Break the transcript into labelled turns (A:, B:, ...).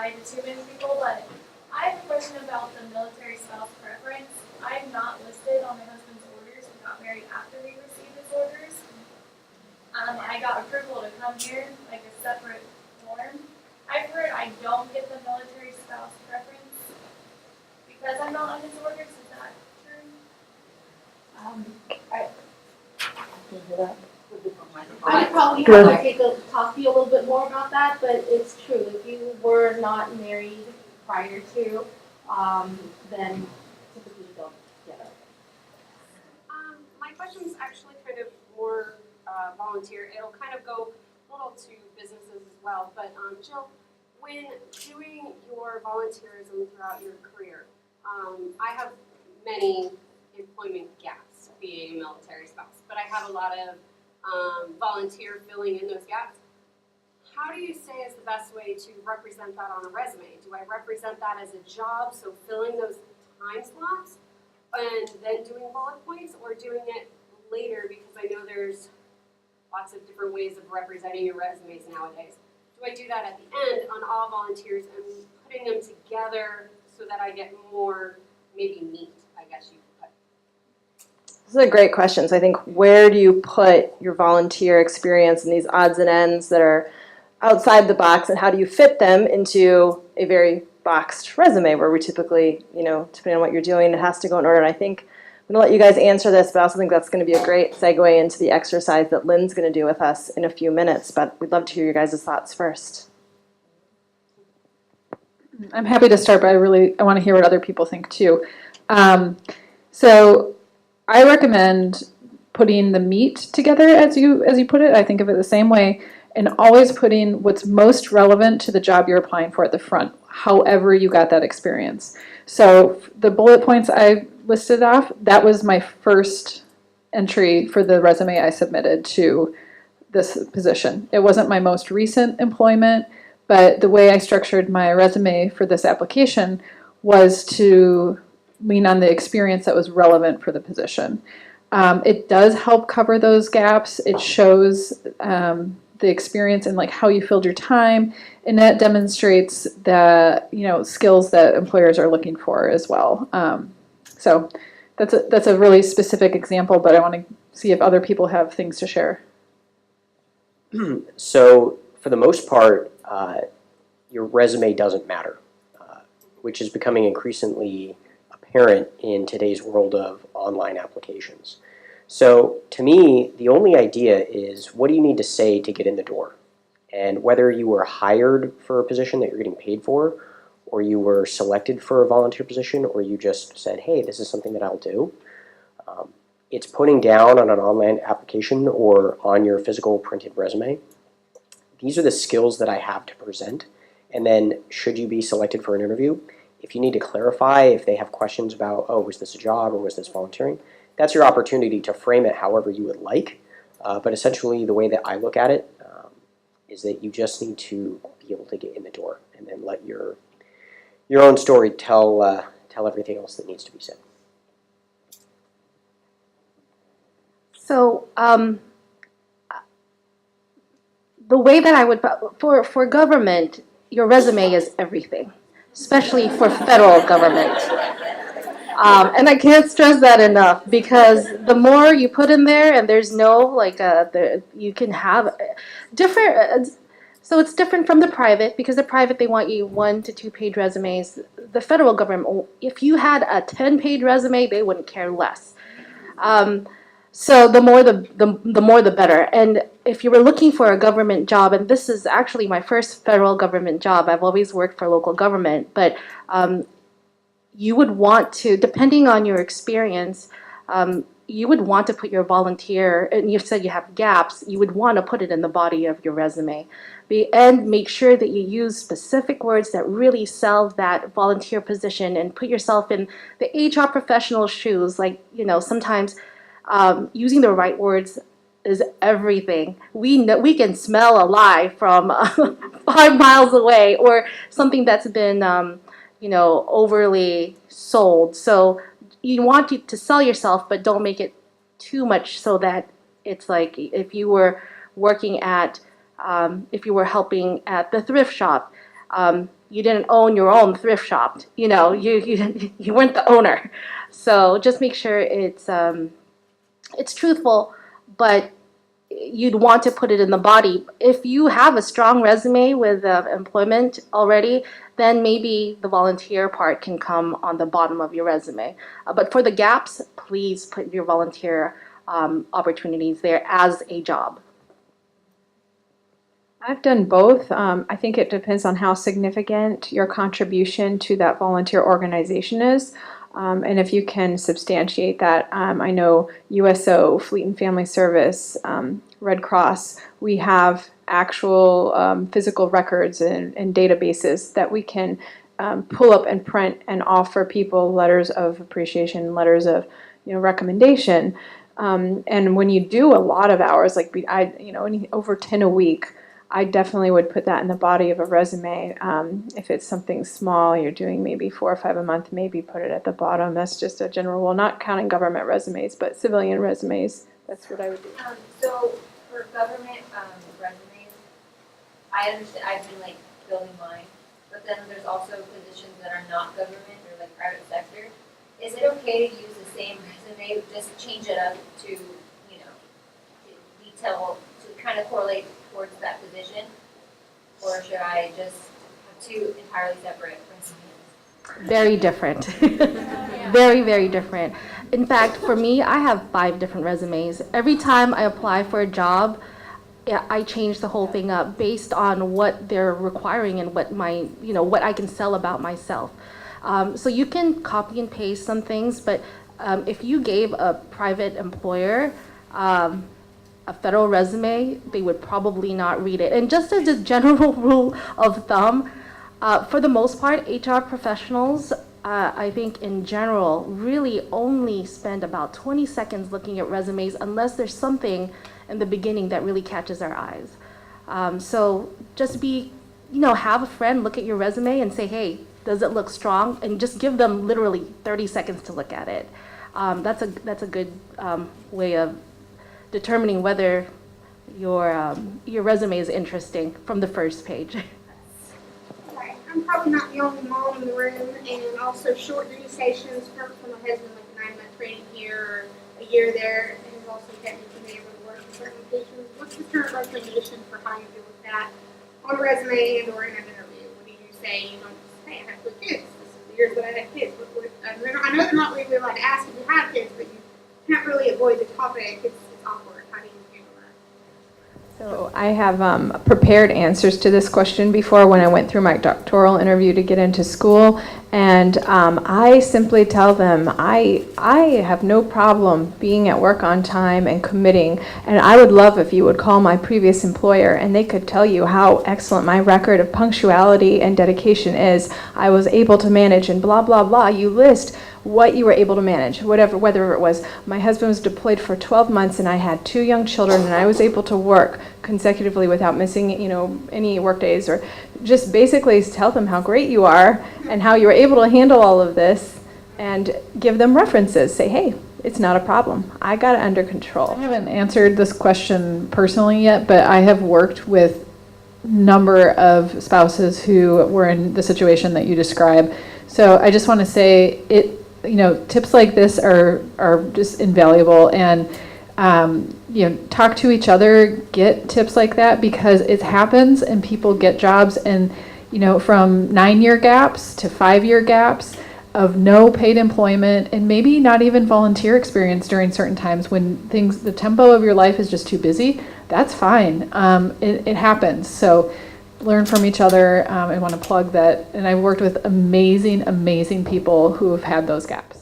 A: apply to too many people, but I have a question about the military spouse preference. I'm not listed on my husband's orders. We got married after we received his orders. I got approval to come here, like a separate form. I've heard I don't get the military spouse preference because I'm not on his orders. Is that true?
B: I probably have to talk to you a little bit more about that, but it's true. If you were not married prior to, then typically you don't get it.
C: My question is actually kind of more volunteer. It'll kind of go a little to businesses as well. But Jill, when doing your volunteerism throughout your career, I have many employment gaps being a military spouse, but I have a lot of volunteer filling in those gaps. How do you say is the best way to represent that on a resume? Do I represent that as a job, so filling those time slots and then doing bullet points, or doing it later, because I know there's lots of different ways of representing your resumes nowadays. Do I do that at the end on all volunteers and putting them together so that I get more maybe meat, I guess you could put?
D: These are great questions. I think, where do you put your volunteer experience and these odds and ends that are outside the box, and how do you fit them into a very boxed resume where we typically, depending on what you're doing, it has to go in order. And I think I'm going to let you guys answer this, but I also think that's going to be a great segue into the exercise that Lynn's going to do with us in a few minutes. But we'd love to hear your guys' thoughts first.
E: I'm happy to start, but I want to hear what other people think too. So I recommend putting the meat together as you put it. I think of it the same way, and always putting what's most relevant to the job you're applying for at the front, however you got that experience. So the bullet points I listed off, that was my first entry for the resume I submitted to this position. It wasn't my most recent employment, but the way I structured my resume for this application was to lean on the experience that was relevant for the position. It does help cover those gaps. It shows the experience and like how you filled your time, and that demonstrates the skills that employers are looking for as well. So that's a really specific example, but I want to see if other people have things to share.
F: So for the most part, your resume doesn't matter, which is becoming increasingly apparent in today's world of online applications. So to me, the only idea is, what do you need to say to get in the door? And whether you were hired for a position that you're getting paid for, or you were selected for a volunteer position, or you just said, hey, this is something that I'll do. It's putting down on an online application or on your physical printed resume, these are the skills that I have to present. And then should you be selected for an interview, if you need to clarify, if they have questions about, oh, was this a job or was this volunteering, that's your opportunity to frame it however you would like. But essentially, the way that I look at it is that you just need to be able to get in the door, and then let your own story tell everything else that needs to be said.
B: So the way that I would, for government, your resume is everything, especially for federal government. And I can't stress that enough, because the more you put in there, and there's no, you can have different, so it's different from the private, because the private, they want you 1 to 2 page resumes. The federal government, if you had a 10-page resume, they wouldn't care less. So the more the better. And if you were looking for a government job, and this is actually my first federal government job, I've always worked for local government, but you would want to, depending on your experience, you would want to put your volunteer, and you said you have gaps, you would want to put it in the body of your resume. And make sure that you use specific words that really sell that volunteer position, and put yourself in the HR professional shoes. Like, sometimes using the right words is everything. We know, we can smell a lie from 5 miles away, or something that's been overly sold. So you want to sell yourself, but don't make it too much, so that it's like if you were working at, if you were helping at the thrift shop, you didn't own your own thrift shop. You weren't the owner. So just make sure it's truthful, but you'd want to put it in the body. If you have a strong resume with employment already, then maybe the volunteer part can come on the bottom of your resume. But for the gaps, please put your volunteer opportunities there as a job.
G: I've done both. I think it depends on how significant your contribution to that volunteer organization is. And if you can substantiate that, I know USO, Fleet and Family Service, Red Cross, we have actual physical records and databases that we can pull up and print and offer people letters of appreciation, letters of recommendation. And when you do a lot of hours, like over 10 a week, I definitely would put that in the body of a resume. If it's something small, you're doing maybe 4 or 5 a month, maybe put it at the bottom. That's just a general rule, not counting government resumes, but civilian resumes. That's what I would do.
H: So for government resumes, I understand, I've been building mine, but then there's also positions that are not government or private sector. Is it okay to use the same resume, just change it up to, detail, to kind of correlate towards that position? Or should I just have 2 entirely separate resumes?
B: Very different. Very, very different. In fact, for me, I have 5 different resumes. Every time I apply for a job, I change the whole thing up based on what they're requiring and what what I can sell about myself. So you can copy and paste some things, but if you gave a private employer a federal resume, they would probably not read it. And just as a general rule of thumb, for the most part, HR professionals, I think in general, really only spend about 20 seconds looking at resumes unless there's something in the beginning that really catches our eyes. So just have a friend look at your resume and say, hey, does it look strong? And just give them literally 30 seconds to look at it. That's a good way of determining whether your resume is interesting from the first page.
I: Right. I'm probably not the only mom in the room, and also short duty stations for my husband, like a 9-month training here or a year there, and he's also technically been able to work in certain locations. What's the current recommendation for how you deal with that on a resume and or in an interview? What do you say? You don't just say, I have 2 kids. This is the years that I had kids. I know they're not really allowed to ask if you have kids, but you can't really avoid the topic. It's awkward. How do you handle that?
G: So I have prepared answers to this question before when I went through my doctoral interview to get into school, and I simply tell them I have no problem being at work on time and committing, and I would love if you would call my previous employer and they could tell you how excellent my record of punctuality and dedication is. I was able to manage and blah blah blah. You list what you were able to manage, whether it was my husband was deployed for 12 months and I had 2 young children and I was able to work consecutively without missing any work days, or just basically tell them how great you are and how you were able to handle all of this, and give them references. Say, hey, it's not a problem. I got it under control.
E: I haven't answered this question personally yet, but I have worked with a number of spouses who were in the situation that you describe. So I just want to say tips like this are just invaluable, and talk to each other, get tips like that, because it happens and people get jobs, and from 9-year gaps to 5-year gaps of no paid employment and maybe not even volunteer experience during certain times when the tempo of your life is just too busy. That's fine. It happens. So learn from each other. I want to plug that. And I've worked with amazing people who have had those gaps.